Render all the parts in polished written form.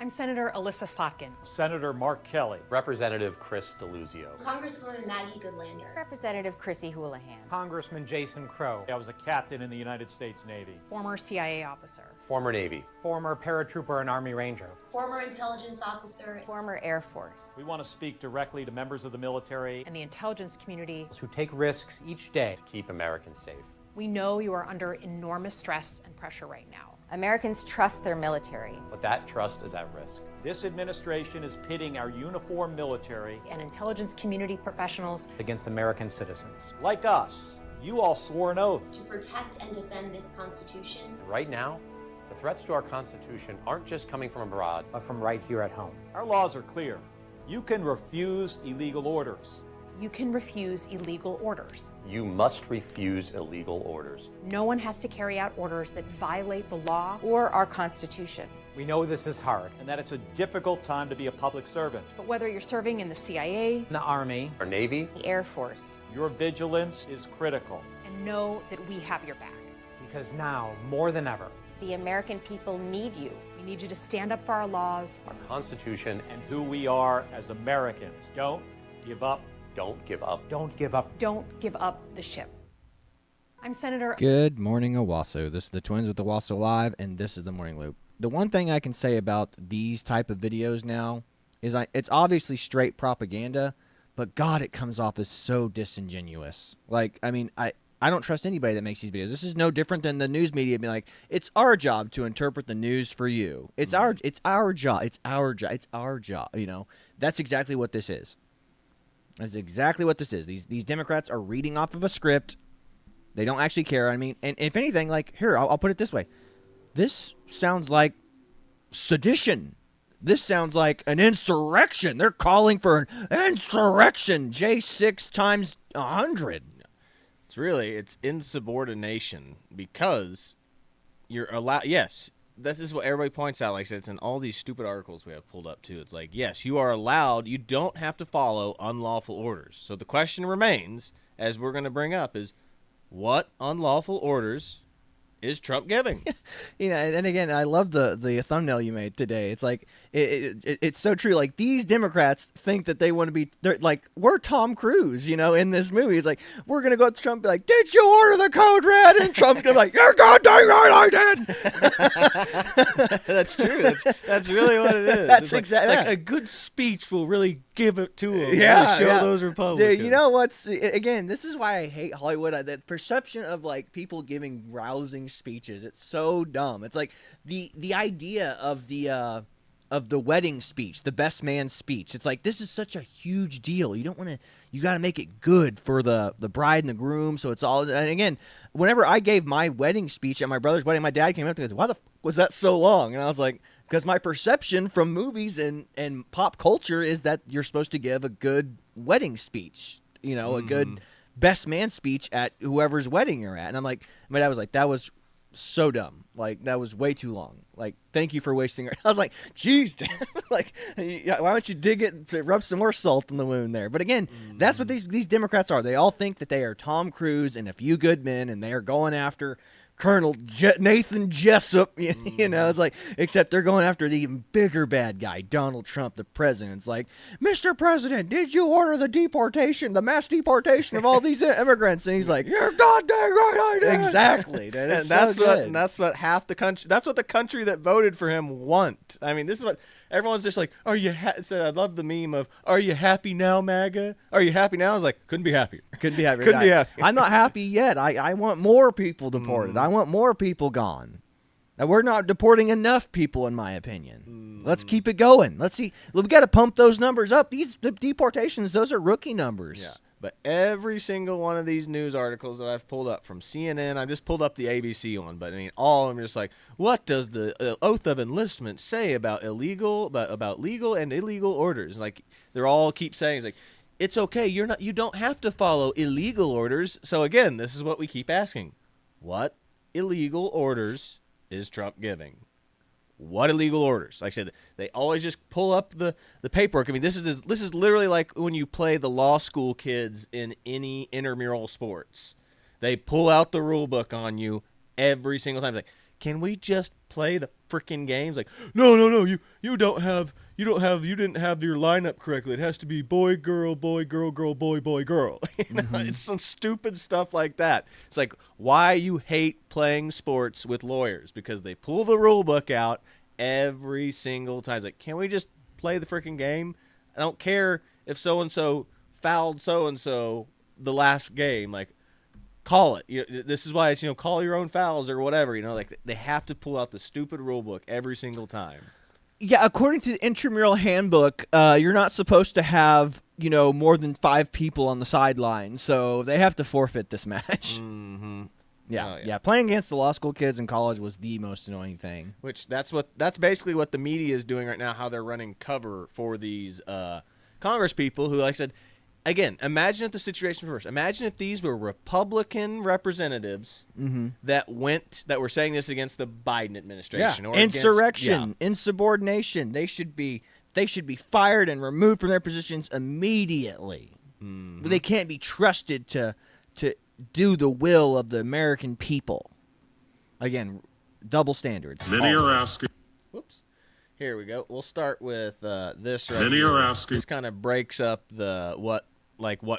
I'm Senator Alyssa Slotkin. Senator Mark Kelly. Representative Chris DeLuzio. Congresswoman Maggie Goodlander. Representative Chrissy Houlihan. Congressman Jason Crow. I was a captain in the United States Navy. Former CIA officer. Former Navy. Former paratrooper and Army Ranger. Former intelligence officer. Former Air Force. We want to speak directly to members of the military And the intelligence community. Who take risks each day To keep Americans safe. We know you are under enormous stress and pressure right now. Americans trust their military. But that trust is at risk. This administration is pitting our uniformed military, And intelligence community professionals against American citizens. like us. You all swore an oath. To protect and defend this Constitution. Right now, the threats to our Constitution aren't just coming from abroad. But from right here at home. Our laws are clear. You can refuse illegal orders. You can refuse illegal orders. You must refuse illegal orders. No one has to carry out orders that violate the law. Or our Constitution. We know this is hard. And that it's a difficult time to be a public servant. But whether you're serving in the CIA, In the Army. Our Navy, The Air Force. Your vigilance is critical. and know that we have your back. Because now, more than ever, The American people need you. We need you to stand up for our laws. our Constitution, And who we are as Americans. Don't give up. don't give up. don't give up. Don't give up the ship. I'm Senator. Good morning, Owasso. This is the Twins with Owasso Live, and this is the Morning Loop. The one thing I can say about these type of videos now is it's obviously straight propaganda, but God, it comes off as so disingenuous. Like, I mean, I don't trust anybody that makes these videos. This is no different than the news media being like, it's our job to interpret the news for you. It's our job. It's our job. You know, that's exactly what this is. That's exactly what this is. These Democrats are reading off of a script. They don't actually care. I mean, and if anything, like, here, I'll put it this way. This sounds like sedition. This sounds like an insurrection. They're calling for an insurrection. J6 times 100. It's insubordination because you're allowed. Yes, this is what everybody points out. Like I said, it's in all these stupid articles we have pulled up too. It's like, yes, you are allowed. You don't have to follow unlawful orders. So the question remains, as we're going to bring up, is what unlawful orders is Trump giving? You know, and again, I love the thumbnail you made today. It's like it's so true. Like, these Democrats think that they want to be. They're like, we're Tom Cruise, you know, in this movie. It's like, we're gonna go up to Trump and be like, "Did you order the code red?" And Trump's gonna be like, "You're goddamn right, I did." That's true. That's really what it is. That's it's like, exactly. It's like a good speech will really give it to him. Yeah, really show yeah. those Republicans. Dude, you know what's again? This is why I hate Hollywood. That perception of like people giving rousing speeches. It's so dumb. It's like the idea of the wedding speech, the best man speech. It's like, this is such a huge deal. You don't want to. You got to make it good for the bride and the groom. So it's all. And again, whenever I gave my wedding speech at my brother's wedding, my dad came up to me and said, "Why the f was that so long?" And I was like, because my perception from movies and pop culture is that you're supposed to give a good wedding speech, you know, a good best man speech at whoever's wedding you're at. And I'm like, my dad was like, that was so dumb. Like, that was way too long. Like, thank you for wasting it. I was like, geez, Dad. Like, why don't you dig it to rub some more salt in the wound there? But again, that's what these Democrats are. They all think that they are Tom Cruise and A Few Good Men, and they are going after Colonel Nathan Jessup, you know, it's like, except they're going after the even bigger bad guy, Donald Trump, the president. It's like, Mr. President, did you order the mass deportation of all these immigrants? And he's like, you're goddamn right, I did. Exactly. Dude, And that's what half the country, that's what the country that voted for him want. I mean, this is what everyone's just like, are you said, I love the meme of, are you happy now, MAGA? Are you happy now? I was like, couldn't be happier. Couldn't be happier. Couldn't be happier. I'm not happy yet. I want more people deported. I want more people gone. Now, we're not deporting enough people, in my opinion. Let's keep it going. Let's see. We got to pump those numbers up. These deportations, those are rookie numbers. Yeah. But every single one of these news articles that I've pulled up from CNN, I just pulled up the ABC one, but I mean, all of them are just like, what does the oath of enlistment say about about legal and illegal orders? Like, they're all keep saying, it's like, it's okay, you don't have to follow illegal orders. So again, this is what we keep asking. What illegal orders is Trump giving? What illegal orders? Like I said, they always just pull up the paperwork. I mean, this is literally like when you play the law school kids in any intramural sports. They pull out the rule book on you every single time. It's like, can we just play the freaking games? Like, no, you didn't have your lineup correctly. It has to be boy, girl, boy, girl, girl, boy, boy, girl. It's some stupid stuff like that. It's like, why you hate playing sports with lawyers? Because they pull the rule book out every single time. It's like, can we just play the freaking game? I don't care if so-and-so fouled so-and-so the last game. Like, call it. This is why it's, call your own fouls or whatever. Like, they have to pull out the stupid rule book every single time. Yeah, according to the intramural handbook, you're not supposed to have, more than 5 people on the sideline, so they have to forfeit this match. Mm-hmm. Yeah, playing against the law school kids in college was the most annoying thing. Which that's basically what the media is doing right now, how they're running cover for these Congress people who, like I said, again, imagine if the situation was reversed. Imagine if these were Republican representatives that were saying this against the Biden administration. Or Insurrection, insubordination. They should be fired and removed from their positions immediately. They can't be trusted to do the will of the American people. Again, double standards. Many are asking. Whoops. Here we go. We'll start with this right Many here. are asking. This kind of breaks up what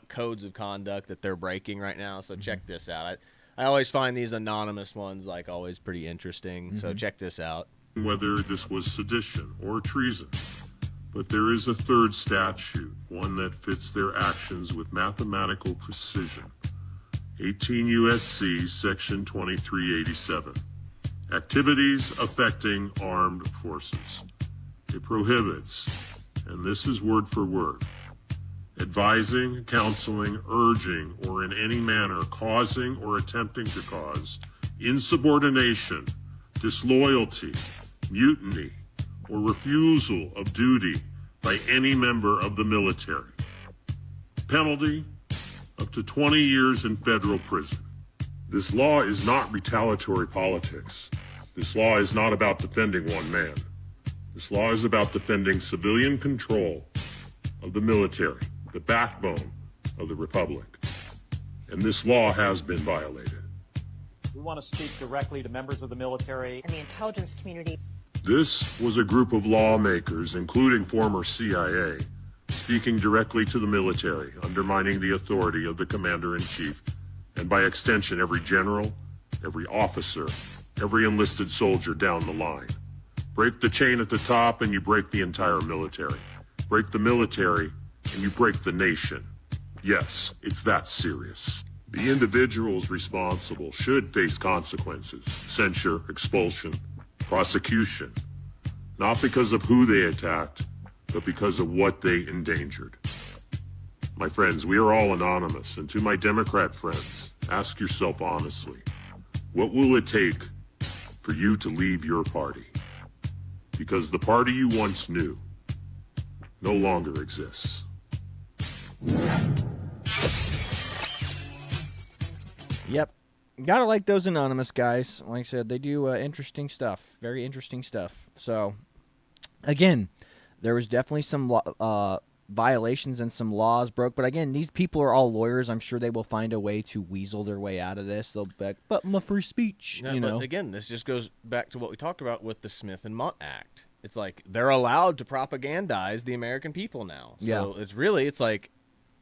codes of conduct that they're breaking right now. So check this out. I always find these anonymous ones always pretty interesting. So check this out. Whether this was sedition or treason, but there is a third statute, one that fits their actions with mathematical precision. 18 U.S.C. Section 2387. Activities affecting armed forces. It prohibits, and this is word for word, advising, counseling, urging, or in any manner causing or attempting to cause insubordination, disloyalty, mutiny, or refusal of duty by any member of the military. Penalty, up to 20 years in federal prison. This law is not retaliatory politics. This law is not about defending one man. This law is about defending civilian control of the military, the backbone of the republic. And this law has been violated. We want to speak directly to members of the military And the intelligence community. This was a group of lawmakers, including former CIA, speaking directly to the military, undermining the authority of the commander-in-chief, and by extension, every general, every officer, every enlisted soldier down the line. Break the chain at the top and you break the entire military. Break the military and you break the nation. Yes, it's that serious. The individuals responsible should face consequences, censure, expulsion, prosecution, not because of who they attacked, but because of what they endangered. My friends, we are all anonymous, and to my Democrat friends, ask yourself honestly, what will it take for you to leave your party? Because the party you once knew no longer exists. Yep. Gotta like those anonymous guys. Like I said, they do interesting stuff. Very interesting stuff. So, again, there was definitely some violations and some laws broke. But again, these people are all lawyers. I'm sure they will find a way to weasel their way out of this. They'll be like, but my free speech, Yeah, but again, this just goes back to what we talked about with the Smith and Mott Act. It's like they're allowed to propagandize the American people now. So it's like,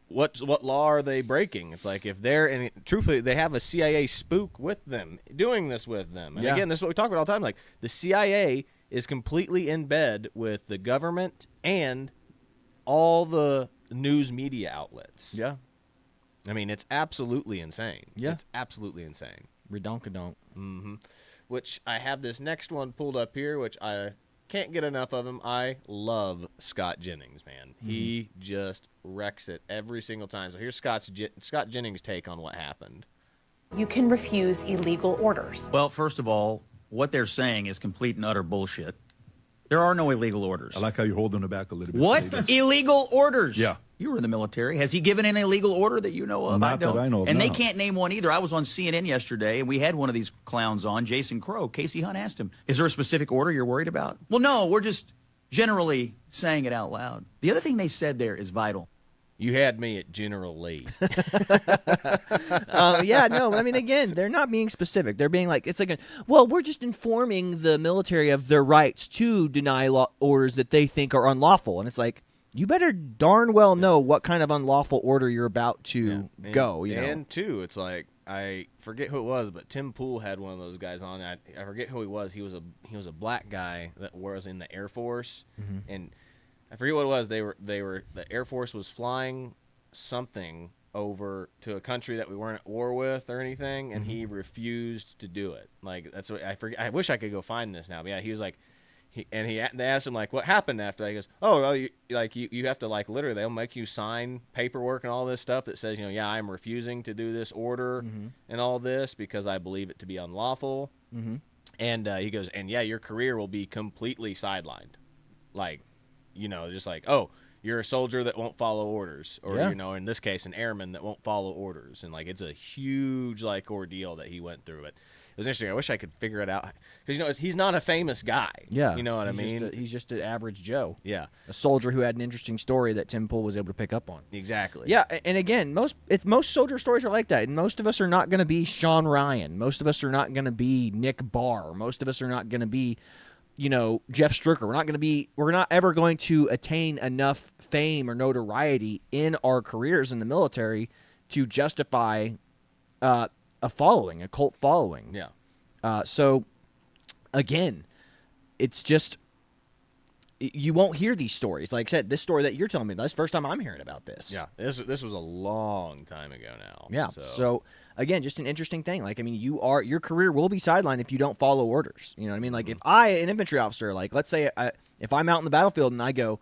what law are they breaking? It's like if they're, and truthfully, they have a CIA spook with them, doing this with them. And again, this is what we talk about all the time. Like, the CIA is completely in bed with the government and all the news media outlets. Yeah. I mean, it's absolutely insane. Yeah. It's absolutely insane. Redonkadonk. Mm-hmm. Which I have this next one pulled up here, which I can't get enough of him. I love Scott Jennings, man. He just wrecks it every single time. So here's Scott Jennings' take on what happened. You can refuse illegal orders. Well, first of all, what they're saying is complete and utter bullshit. There are no illegal orders. I like how you hold them back a little bit. What? Illegal orders? Yeah. You were in the military. Has he given an illegal order that you know of? Not that I know of, And they no. can't name one either. I was on CNN yesterday, and we had one of these clowns on, Jason Crow. Casey Hunt asked him, is there a specific order you're worried about? Well, no, we're just generally saying it out loud. The other thing they said there is vital. You had me at General Lee. Yeah, no, I mean, again, they're not being specific. They're being like, it's like, well, we're just informing the military of their rights to deny orders that they think are unlawful. And it's like, you better darn well know what kind of unlawful order you're about to go. You know? And two, it's like, I forget who it was, but Tim Pool had one of those guys on. I forget who he was. He was a black guy that was in the Air Force, and I forget what it was. They were the Air Force was flying something over to a country that we weren't at war with or anything, and he refused to do it. Like, that's what I forget. I wish I could go find this now. But yeah, he was like, they asked him, like, what happened after that. He goes, oh, well, you have to, like, literally, they'll make you sign paperwork and all this stuff that says, yeah, I'm refusing to do this order and all this because I believe it to be unlawful. And he goes, and yeah, your career will be completely sidelined. Like, just like, oh, you're a soldier that won't follow orders, or in this case, an airman that won't follow orders, and like it's a huge like ordeal that he went through. But it was interesting. I wish I could figure it out because he's not a famous guy. Yeah, you know what I mean. He's just an average Joe. Yeah, a soldier who had an interesting story that Tim Pool was able to pick up on. Exactly. Yeah, and again, most soldier stories are like that, and most of us are not going to be Sean Ryan. Most of us are not going to be Nick Barr. Most of us are not going to be Jeff Stricker. We're not ever going to attain enough fame or notoriety in our careers in the military to justify a cult following. Yeah. So, again, it's just, you won't hear these stories. Like I said, this story that you're telling me, that's the first time I'm hearing about this. Yeah. This was a long time ago now. Yeah. So again, just an interesting thing. Like, I mean, your career will be sidelined if you don't follow orders. You know what I mean? Like, if an infantry officer, like, let's say if I'm out in the battlefield and I go,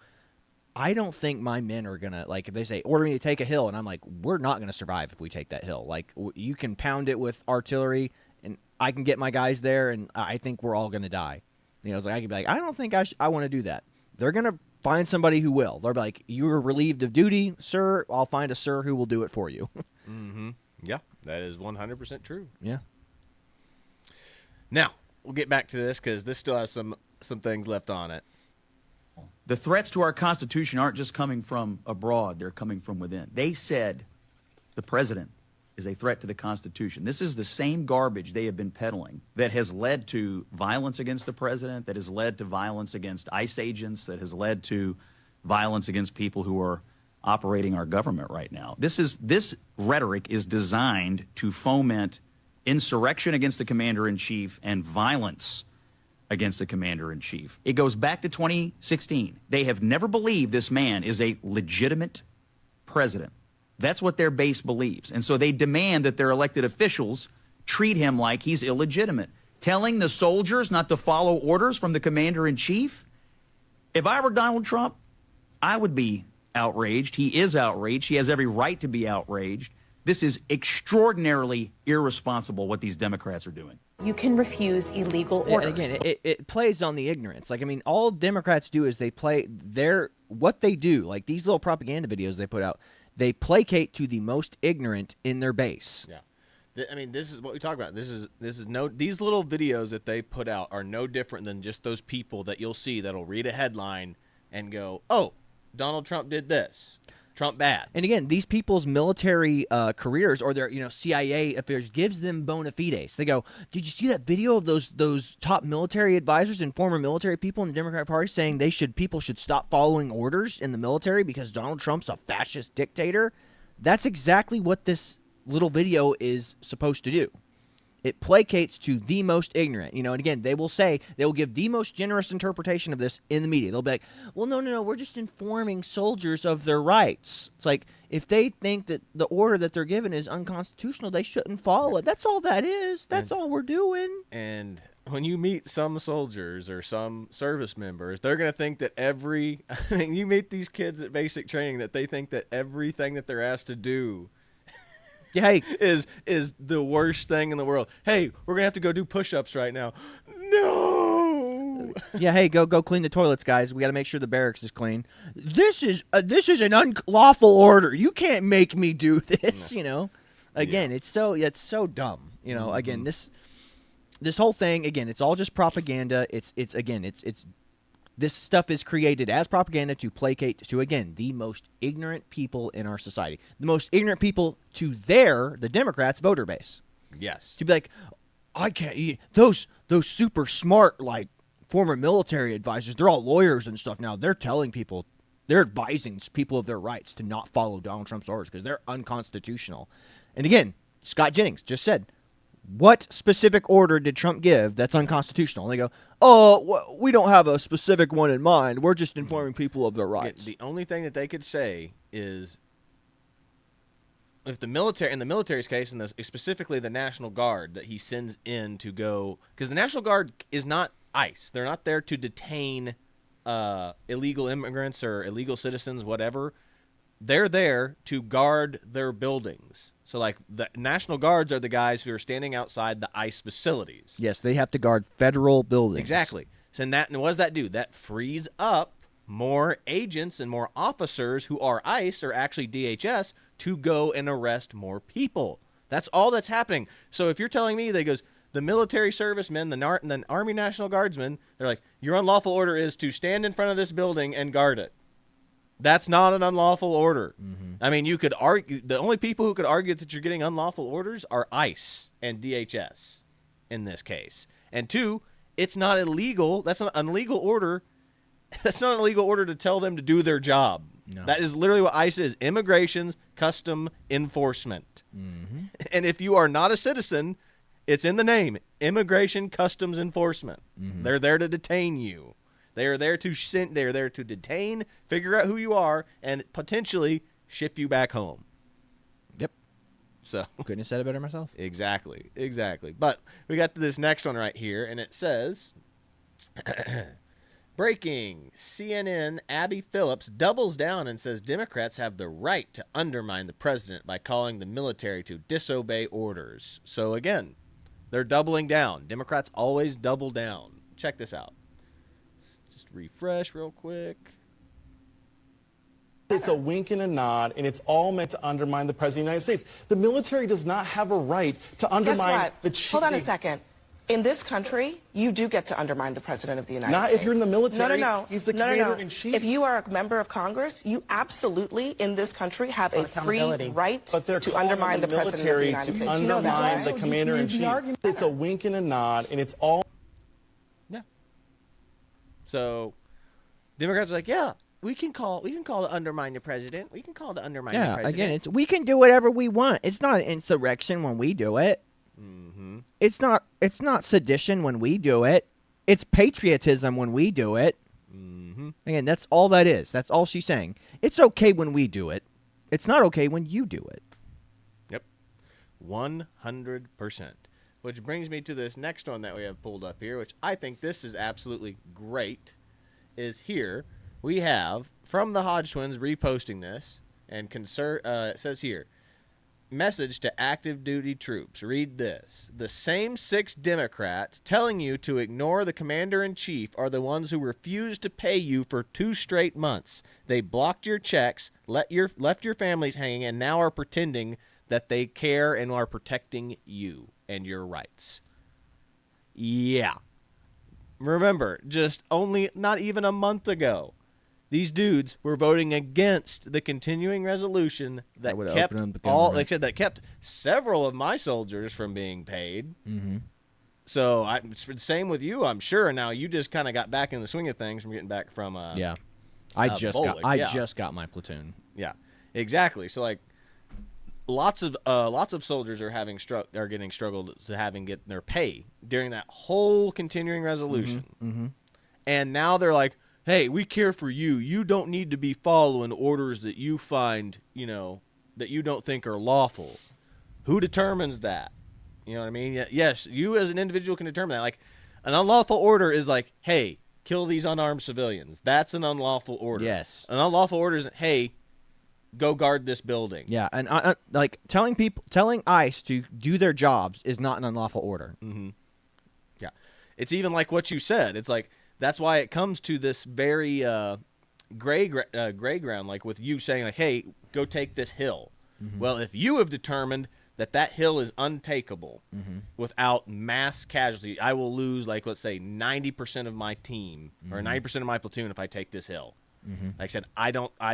I don't think my men are going to, like, if they say, order me to take a hill, and I'm like, we're not going to survive if we take that hill. Like, you can pound it with artillery, and I can get my guys there, and I think we're all going to die. It's like, I could be like, I don't think I want to do that. They're going to find somebody who will. They'll be like, you're relieved of duty, sir. I'll find a sir who will do it for you. Yeah, that is 100% true. Yeah. Now, we'll get back to this because this still has some things left on it. The threats to our Constitution aren't just coming from abroad, they're coming from within. They said the president is a threat to the Constitution. This is the same garbage they have been peddling that has led to violence against the president, that has led to violence against ICE agents, that has led to violence against people who are operating our government right now. This rhetoric is designed to foment insurrection against the commander-in-chief and violence against the commander-in-chief. It goes back to 2016. They have never believed this man is a legitimate president. That's what their base believes. And so they demand that their elected officials treat him like he's illegitimate. Telling the soldiers not to follow orders from the commander-in-chief? If I were Donald Trump, I would be outraged. He is outraged. He has every right to be outraged. This is extraordinarily irresponsible what these Democrats are doing. You can refuse illegal orders. And again, it plays on the ignorance. Like, I mean, all Democrats do is they play what they do, like these little propaganda videos they put out, they placate to the most ignorant in their base. Yeah. I mean, this is what we talk about. These little videos that they put out are no different than just those people that you'll see that'll read a headline and go, "Oh, Donald Trump did this. Trump bad." And again, these people's military careers or their CIA affairs gives them bona fides. They go, "Did you see that video of those top military advisors and former military people in the Democratic Party saying people should stop following orders in the military because Donald Trump's a fascist dictator?" That's exactly what this little video is supposed to do. It placates to the most ignorant, and again, they will give the most generous interpretation of this in the media. They'll be like, well, no, we're just informing soldiers of their rights. It's like, if they think that the order that they're given is unconstitutional, they shouldn't follow it. That's all that is. That's all we're doing. And when you meet some soldiers or some service members, they're going to think that you meet these kids at basic training that they think that everything that they're asked to do is the worst thing in the world. Hey, we're gonna have to go do push-ups right now. No. Yeah. Hey, go clean the toilets, guys. We got to make sure the barracks is clean. This is an unlawful order. You can't make me do this. No. Again, it's so dumb. Again, this whole thing. Again, it's all just propaganda. It's This stuff is created as propaganda to placate to, again, the most ignorant people in our society. The most ignorant people to the Democrats' voter base. Yes. To be like, I can't, those super smart, like, former military advisors, they're all lawyers and stuff now. They're telling people, they're advising people of their rights to not follow Donald Trump's orders because they're unconstitutional. And again, Scott Jennings just said, what specific order did Trump give that's unconstitutional? And they go, oh, we don't have a specific one in mind. We're just informing people of their rights. The only thing that they could say is if the military, in the military's case, and specifically the National Guard that he sends in to go, because the National Guard is not ICE. They're not there to detain illegal immigrants or illegal citizens, whatever. They're there to guard their buildings. So, like, the National Guards are the guys who are standing outside the ICE facilities. Yes, they have to guard federal buildings. Exactly. So, and what does that do? That frees up more agents and more officers who are ICE or actually DHS to go and arrest more people. That's all that's happening. So, if you're telling me that goes, the military servicemen, the Army National Guardsmen, they're like, your unlawful order is to stand in front of this building and guard it. That's not an unlawful order. Mm-hmm. I mean, you could argue, the only people who could argue that you're getting unlawful orders are ICE and DHS in this case. And two, it's not illegal. That's not an illegal order. That's not an illegal order to tell them to do their job. No. That is literally what ICE is: immigration's custom enforcement. Mm-hmm. And if you are not a citizen, it's in the name: Immigration Customs Enforcement. Mm-hmm. They're there to detain you. They are there to detain, figure out who you are, and potentially ship you back home. Yep. So couldn't have said it better myself. Exactly. But we got to this next one right here, and it says, breaking, CNN Abby Phillips doubles down and says Democrats have the right to undermine the president by calling the military to disobey orders. So again, they're doubling down. Democrats always double down. Check this out. Just refresh real quick. It's a wink and a nod, and it's all meant to undermine the President of the United States. The military does not have a right to undermine the chief. Hold on a second. In this country, you do get to undermine the President of the United States. Not if you're in the military. No. He's the commander-in-chief. If you are a member of Congress, you absolutely, in this country, have a free right to undermine the President of the United States. You know that, right? The commander-in-chief. It's a wink and a nod, and it's all... So, Democrats are like, yeah, we can call to undermine the president. We can call to undermine the president. Again, we can do whatever we want. It's not an insurrection when we do it. Mm-hmm. It's not sedition when we do it. It's patriotism when we do it. Mm-hmm. Again, that's all that is. That's all she's saying. It's okay when we do it. It's not okay when you do it. Yep, 100%. Which brings me to this next one that we have pulled up here, which I think this is absolutely great, is here we have, from the Hodge twins reposting this, and it says here, message to active duty troops. Read this. The same 6 Democrats telling you to ignore the commander-in-chief are the ones who refused to pay you for 2 straight months. They blocked your checks, left your families hanging, and now are pretending that they care and are protecting you and your rights. Yeah. Remember, not even a month ago, these dudes were voting against the continuing resolution that kept several of my soldiers from being paid. Mm-hmm. So it's the same with you, I'm sure. Now you just kind of got back in the swing of things from getting back from I just got my platoon. Yeah, exactly. So like, lots of soldiers are getting struggled to get their pay during that whole continuing resolution. Mm-hmm. And now they're like, hey, we care for you. You don't need to be following orders that you find, that you don't think are lawful. Who determines that? You know what I mean? Yes, you as an individual can determine that. Like, an unlawful order is like, hey, kill these unarmed civilians. That's an unlawful order. Yes. An unlawful order is, hey, go guard this building. Yeah, and like telling ICE to do their jobs is not an unlawful order. Mm-hmm. Yeah, it's even like what you said. It's like that's why it comes to this very gray ground, like with you saying like, "Hey, go take this hill." Mm-hmm. Well, if you have determined that hill is untakeable without mass casualty. I will lose, like, let's say 90% of my team or 90% of my platoon if I take this hill. Like I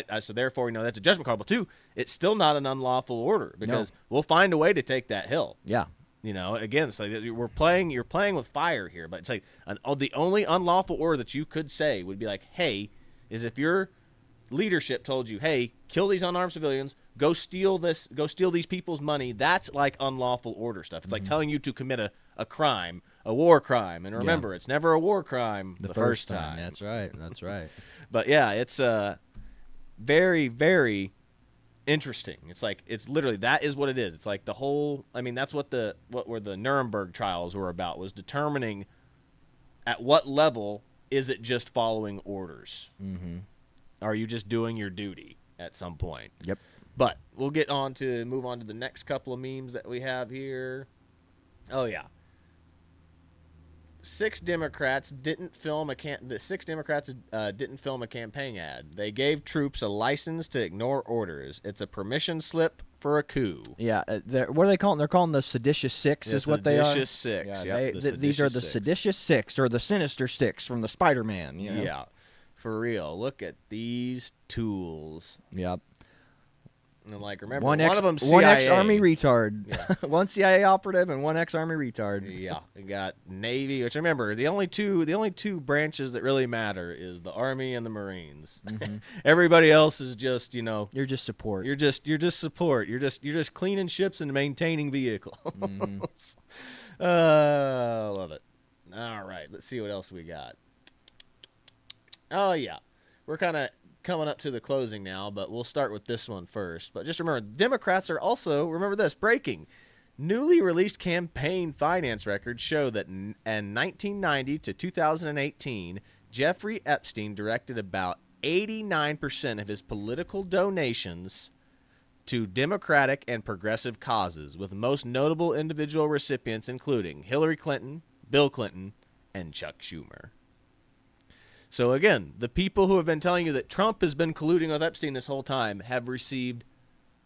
said, so therefore, that's a judgment call. But two, it's still not an unlawful order because we'll find a way to take that hill. Yeah. Again, so you're playing with fire here. But it's like the only unlawful order that you could say would be like, hey, is if your leadership told you, hey, kill these unarmed civilians, go steal these people's money. That's like unlawful order stuff. It's like telling you to commit a crime, a war crime. And remember, it's never a war crime the first time. That's right. But yeah, it's very, very interesting. It's literally, that is what it is. It's like the whole, that's what the Nuremberg trials were about, was determining at what level is it just following orders. Are you just doing your duty at some point? Yep. But we'll move on to the next couple of memes that we have here. Oh yeah. The six Democrats didn't film a campaign ad. They gave troops a license to ignore orders. It's a permission slip for a coup. Yeah, what are they calling? They're calling the Seditious Six, is what they are. Seditious Six. Yeah, yep, these are the Seditious Six, or the Sinister Six from the Spider-Man. Yeah, for real. Look at these tools. Yep. And remember, one of them CIA. One ex-Army retard. Yeah. One CIA operative and one ex-Army retard. Yeah. We got Navy, which remember, the only two branches that really matter is the Army and the Marines. Everybody else is just, You're just support. You're just support. You're just cleaning ships and maintaining vehicles. Love it. All right, let's see what else we got. Oh yeah. We're kind of coming up to the closing now, but we'll start with this one first. But just remember, Democrats are also, remember this, breaking. Newly released campaign finance records show that in 1990 to 2018, Jeffrey Epstein directed about 89% of his political donations to Democratic and progressive causes, with most notable individual recipients including Hillary Clinton, Bill Clinton, and Chuck Schumer. So again, the people who have been telling you that Trump has been colluding with Epstein this whole time have received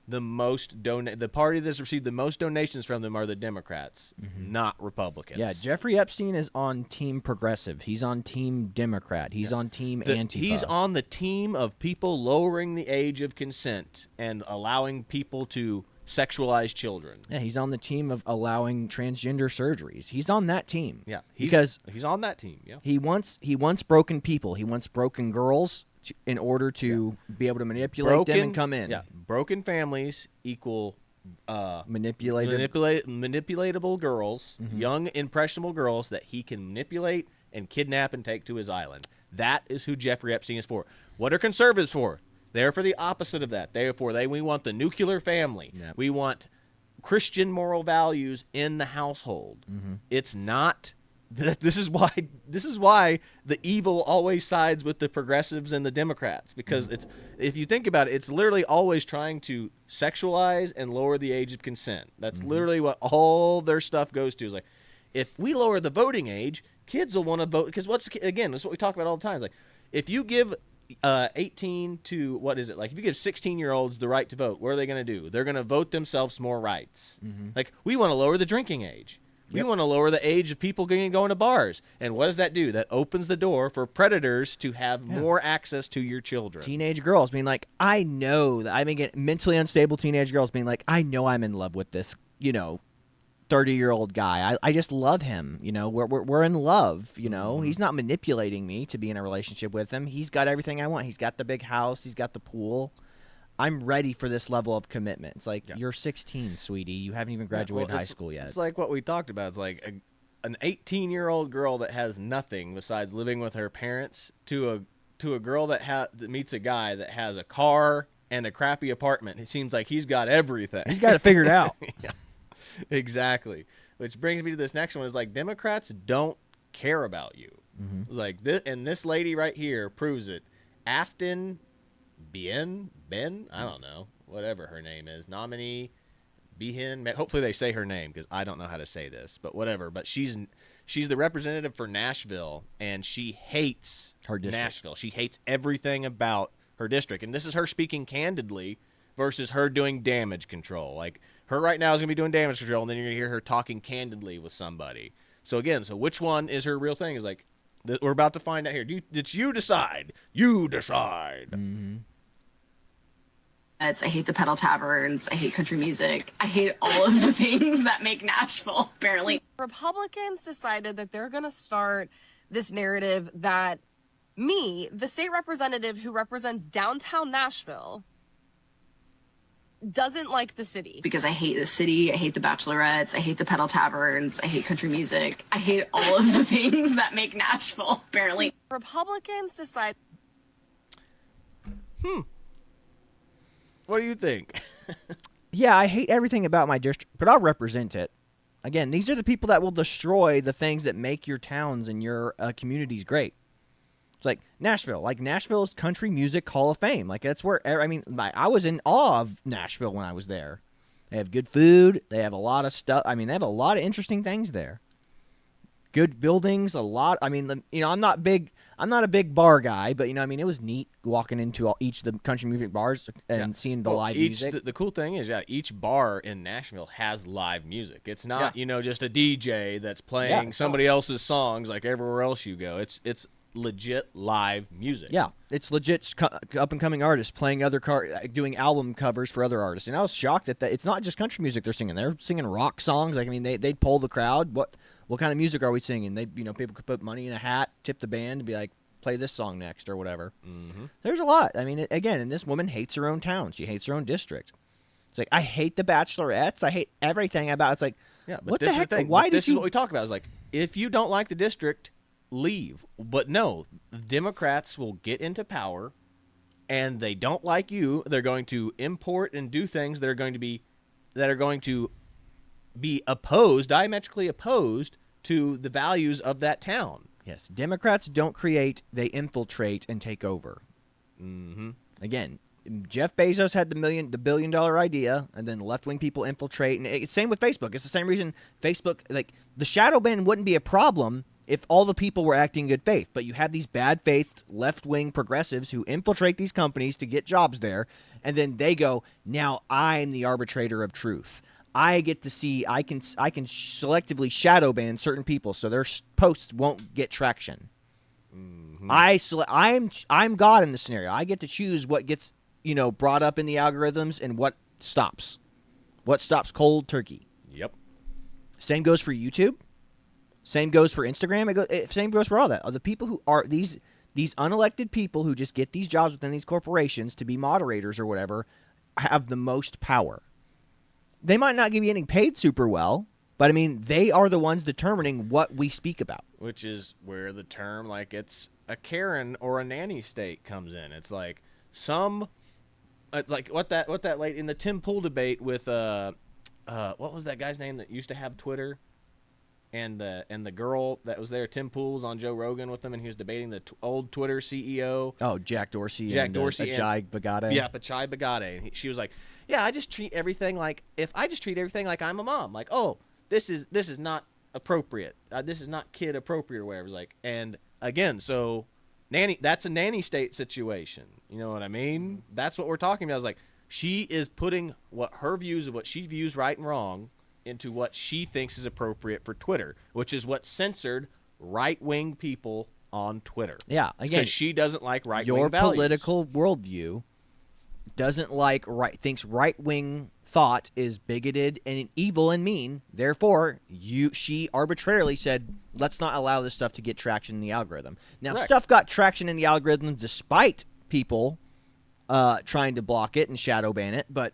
the most the party that's received the most donations from them are the Democrats, not Republicans. Yeah, Jeffrey Epstein is on Team Progressive. He's on Team Democrat. He's on Team Antifa. He's on the team of people lowering the age of consent and allowing people to sexualize children. Yeah, he's on the team of allowing transgender surgeries. He's on that team. Yeah, because he's on that team. Yeah, he wants broken people. He wants broken girls in order to be able to manipulate them and come in. Yeah, broken families equal manipulatable girls, young impressionable girls that he can manipulate and kidnap and take to his island. That is who Jeffrey Epstein is for. What are conservatives for? They're for the opposite of that. We want the nuclear family. Yep. We want Christian moral values in the household. It's not. This is why the evil always sides with the progressives and the Democrats, because if you think about it, it's literally always trying to sexualize and lower the age of consent. That's literally what all their stuff goes to. Is like, if we lower the voting age, kids will want to vote. Because that's what we talk about all the time. It's like, if you give 18 to, if you give 16-year-olds the right to vote, what are they going to do? They're going to vote themselves more rights. Like, we want to lower the drinking age. We want to lower the age of people going to bars. And what does that do? That opens the door for predators to have more access to your children. Teenage girls being like, I know that I've been getting mentally unstable teenage girls being like, I know I'm in love with this, 30-year-old guy. I just love him. We're in love. He's not manipulating me to be in a relationship with him. He's got everything I want. He's got the big house. He's got the pool. I'm ready for this level of commitment. It's like, you're 16, sweetie. You haven't even graduated high school yet. It's like what we talked about. It's like an 18-year-old girl that has nothing besides living with her parents to a girl that meets a guy that has a car and a crappy apartment. It seems like he's got everything. He's got it figured out. Yeah. Exactly. Which brings me to this next one. Is like, Democrats don't care about you. It's like this, and this lady right here proves it. Afton Ben, I don't know, whatever her name is, nominee Behin. Hopefully they say her name, because I don't know how to say this, but whatever. But she's the representative for Nashville, and she hates her district. Nashville. She hates everything about her district, and this is her speaking candidly versus her doing damage control. Like, her right now is going to be doing damage control, and then you're going to hear her talking candidly with somebody. So again, which one is her real thing? Is like, we're about to find out here. It's you decide. You decide. Mm-hmm. I hate the pedal taverns. I hate country music. I hate all of the things that make Nashville, apparently. Republicans decided that they're going to start this narrative that me, the state representative who represents downtown Nashville, doesn't like the city. Because I hate the city, I hate the bachelorettes, I hate the pedal taverns, I hate country music. I hate all of the things that make Nashville, apparently. Republicans decide... What do you think? Yeah, I hate everything about my district, but I'll represent it. Again, these are the people that will destroy the things that make your towns and your communities great. It's like Nashville. Like, Nashville's Country Music Hall of Fame. Like, that's where, I mean, I was in awe of Nashville when I was there. They have good food. They have a lot of stuff. I mean, they have a lot of interesting things there. Good buildings, a lot. I mean, you know, I'm not a big bar guy, but, you know, I mean, it was neat walking into each of the country music bars and seeing the live music. The cool thing is, each bar in Nashville has live music. It's not, you know, just a DJ that's playing somebody else's songs like everywhere else you go. It's legit live music. Yeah, it's legit up-and-coming artists playing doing album covers for other artists. And I was shocked that it's not just country music they're singing. They're singing rock songs. Like, I mean, they'd poll the crowd. What kind of music are we singing? People could put money in a hat, tip the band, and be like, play this song next or whatever. Mm-hmm. There's a lot. I mean, again, and this woman hates her own town. She hates her own district. It's like, I hate the bachelorettes. I hate everything about it. It's like, yeah, but what this the heck? Is the thing. Why this is what we talk about. Is like, if you don't like the district, leave. But no, the Democrats will get into power, and they don't like you. They're going to import and do things that are going to be opposed, diametrically opposed to the values of that town. Yes, Democrats don't create; they infiltrate and take over. Mm-hmm. Again, Jeff Bezos had the billion-dollar idea, and then left-wing people infiltrate. And it's same with Facebook. It's the same reason Facebook, like, the shadow ban wouldn't be a problem if all the people were acting in good faith. But you have these bad faith left-wing progressives who infiltrate these companies to get jobs there, and then they go, now I'm the arbitrator of truth. I get to see, I can selectively shadow ban certain people so their posts won't get traction. Mm-hmm. I'm God in this scenario. I get to choose what gets, you know, brought up in the algorithms and what stops. What stops cold turkey. Yep. Same goes for YouTube. Same goes for Instagram. Same goes for all that. The people who are these unelected people who just get these jobs within these corporations to be moderators or whatever have the most power. They might not be getting paid super well, but I mean, they are the ones determining what we speak about. Which is where the term, like, it's a Karen or a nanny state comes in. It's like like what that lady in the Tim Pool debate with what was that guy's name that used to have Twitter, and the girl that was there, Tim Pool's on Joe Rogan with him, and he was debating the old Twitter CEO. Oh, Jack Dorsey. Pachai Bagate. Yeah, Pachai Bagate. And she was like, yeah, I just treat everything like, if I just treat everything like I'm a mom, like, oh, this is not appropriate. This is not kid appropriate or whatever. It's like, and again, so that's a nanny state situation. You know what I mean? That's what we're talking about. Is like, she is putting what her views of what she views right and wrong into what she thinks is appropriate for Twitter, which is what censored right-wing people on Twitter. Yeah, again, because she doesn't like right-wing your values. political worldview doesn't like thinks right-wing thought is bigoted and evil and mean. Therefore, she arbitrarily said, let's not allow this stuff to get traction in the algorithm. Now, Correct. Stuff got traction in the algorithm despite people trying to block it and shadow ban it, but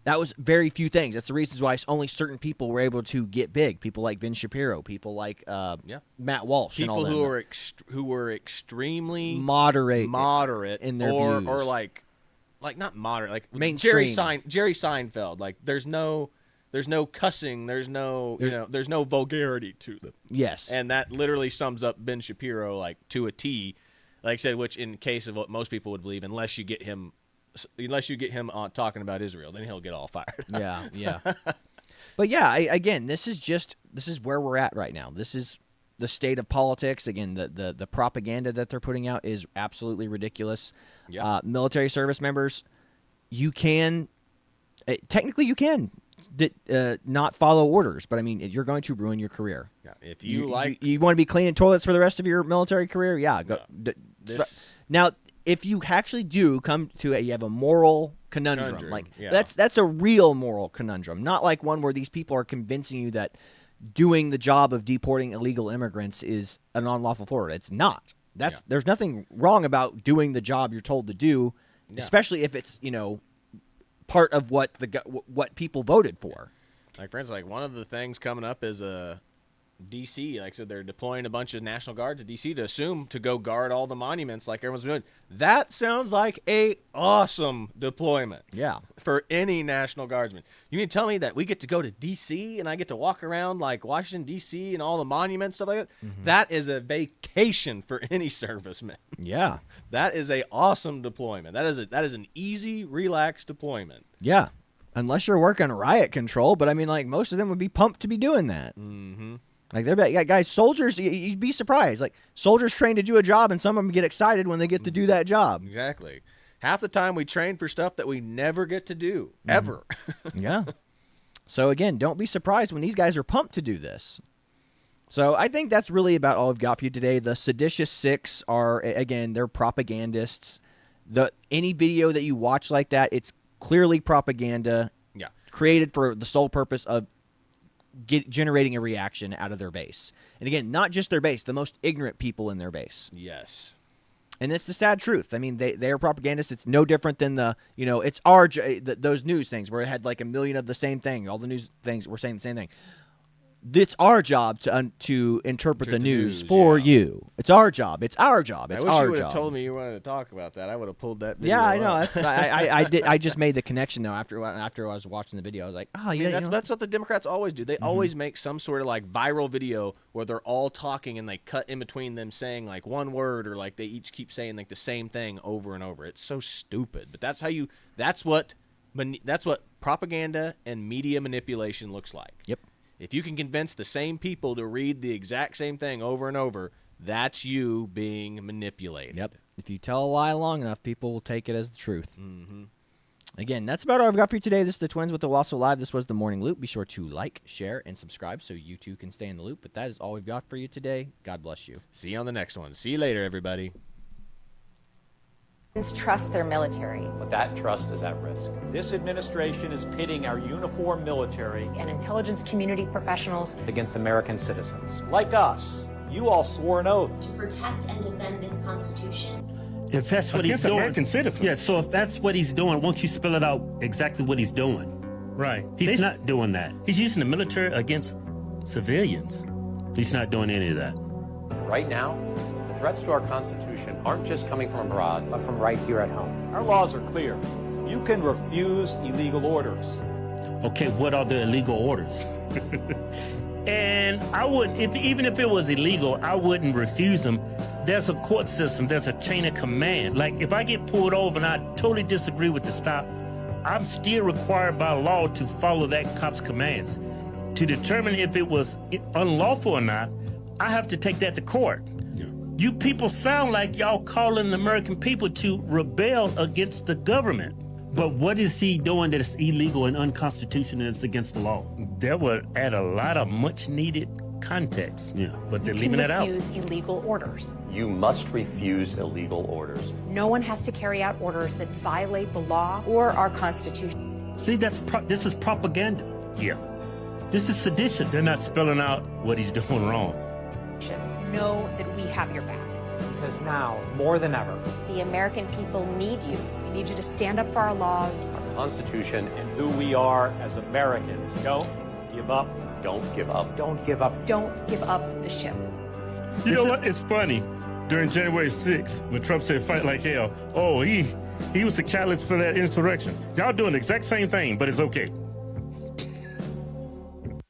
that was very few things. That's the reasons why only certain people were able to get big. People like Ben Shapiro, people like Matt Walsh, people and all who them. who were extremely moderate in their views, or like not moderate, like mainstream. Jerry Seinfeld. Like, there's no cussing, there's no vulgarity to them. Yes, and that literally sums up Ben Shapiro like to a T. Like I said, which in case of what most people would believe, unless you get him on talking about Israel, then he'll get all fired. yeah. But yeah, again, this is where we're at right now. This is the state of politics. Again, the propaganda that they're putting out is absolutely ridiculous. Yeah. Military service members, you can technically you can not follow orders, but I mean, you're going to ruin your career. Yeah, if you like, you want to be cleaning toilets for the rest of your military career, go. Now, if you actually do come to you have a moral conundrum. Like that's a real moral conundrum, not like one where these people are convincing you that doing the job of deporting illegal immigrants is an unlawful order. It's not. There's nothing wrong about doing the job you're told to do, especially if it's part of what people voted for. Like, for instance, like one of the things coming up is D.C. Like, so they're deploying a bunch of National Guard to D.C. to go guard all the monuments like everyone's doing. That sounds like a awesome deployment. Yeah. For any National Guardsman. You mean to tell me that we get to go to D.C. and I get to walk around like Washington, D.C. and all the monuments, stuff like that? Mm-hmm. That is a vacation for any serviceman. Yeah. That is a awesome deployment. That is an easy, relaxed deployment. Yeah. Unless you're working riot control, but I mean, like, most of them would be pumped to be doing that. Mm-hmm. Like, guys, soldiers, you'd be surprised. Like, soldiers trained to do a job, and some of them get excited when they get to do that job. Exactly. Half the time we train for stuff that we never get to do, ever. Yeah. So, again, don't be surprised when these guys are pumped to do this. So, I think that's really about all I've got for you today. The Seditious Six are, again, they're propagandists. Any video that you watch like that, it's clearly propaganda. Yeah. Created for the sole purpose of generating a reaction out of their base. And again, not just their base, the most ignorant people in their base. Yes. And it's the sad truth. I mean, they are propagandists. It's no different than it's our those news things where it had like a million of the same thing. All the news things were saying the same thing. It's our job to interpret the news for you. It's our job. It's our job. It's I wish our you would job. have told me you wanted to talk about that. I would have pulled that video. Yeah, I know. Up. I did. I just made the connection though after I was watching the video. I was like, oh, yeah. That's what the Democrats always do. They always make some sort of like viral video where they're all talking and they cut in between them saying like one word or like they each keep saying like the same thing over and over. It's so stupid. But that's what propaganda and media manipulation looks like. Yep. If you can convince the same people to read the exact same thing over and over, that's you being manipulated. Yep. If you tell a lie long enough, people will take it as the truth. Mm-hmm. Again, that's about all I've got for you today. This is the Twins with the Owasso Live. This was the Morning Loop. Be sure to like, share, and subscribe so you too can stay in the loop. But that is all we've got for you today. God bless you. See you on the next one. See you later, everybody. Trust their military. But that trust is at risk. This administration is pitting our uniformed military And intelligence community professionals against American citizens. like us. You all swore an oath to protect and defend this Constitution. If that's what he's doing, American citizens. Yeah. So if that's what he's doing, won't you spell it out exactly what he's doing? Right. He's not doing that. He's using the military against civilians. He's not doing any of that. Right now, the threats to our Constitution aren't just coming from abroad, but from right here at home. Our laws are clear. You can refuse illegal orders. Okay, what are the illegal orders? And I wouldn't, even if it was illegal, I wouldn't refuse them. There's a court system, there's a chain of command. Like if I get pulled over and I totally disagree with the stop, I'm still required by law to follow that cop's commands. To determine if it was unlawful or not, I have to take that to court. Yeah. You people sound like y'all calling the American people to rebel against the government. But what is he doing that is illegal and unconstitutional and it's against the law? That would add a lot of much-needed context. Yeah, but they're leaving that out. refuse illegal orders. You must refuse illegal orders. No one has to carry out orders that violate the law or our Constitution. See, this is propaganda. Yeah. This is sedition. They're not spelling out what he's doing wrong. Know that we have your back. Because now, more than ever, the American people need you. We need you to stand up for our laws, our Constitution, and who we are as Americans. Don't give up. Don't give up. Don't give up. Don't give up the ship. You know what? It's funny. During January 6th, when Trump said fight like hell, oh, he was the catalyst for that insurrection. Y'all doing the exact same thing, but it's okay.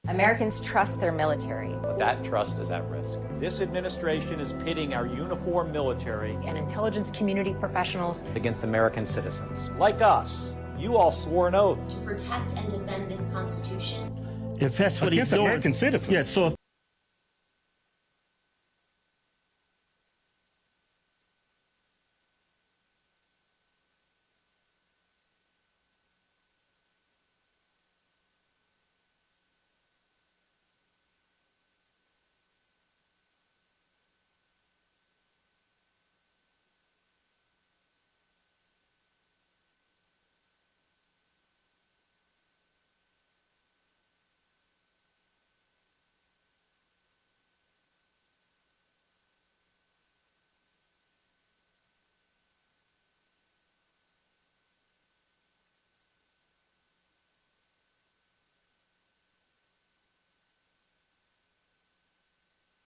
Americans trust their military. But that trust is at risk. This administration is pitting our uniformed military And intelligence community professionals against American citizens. like us. You all swore an oath to protect and defend this Constitution. If that's what he's doing, American citizens. Yeah. So if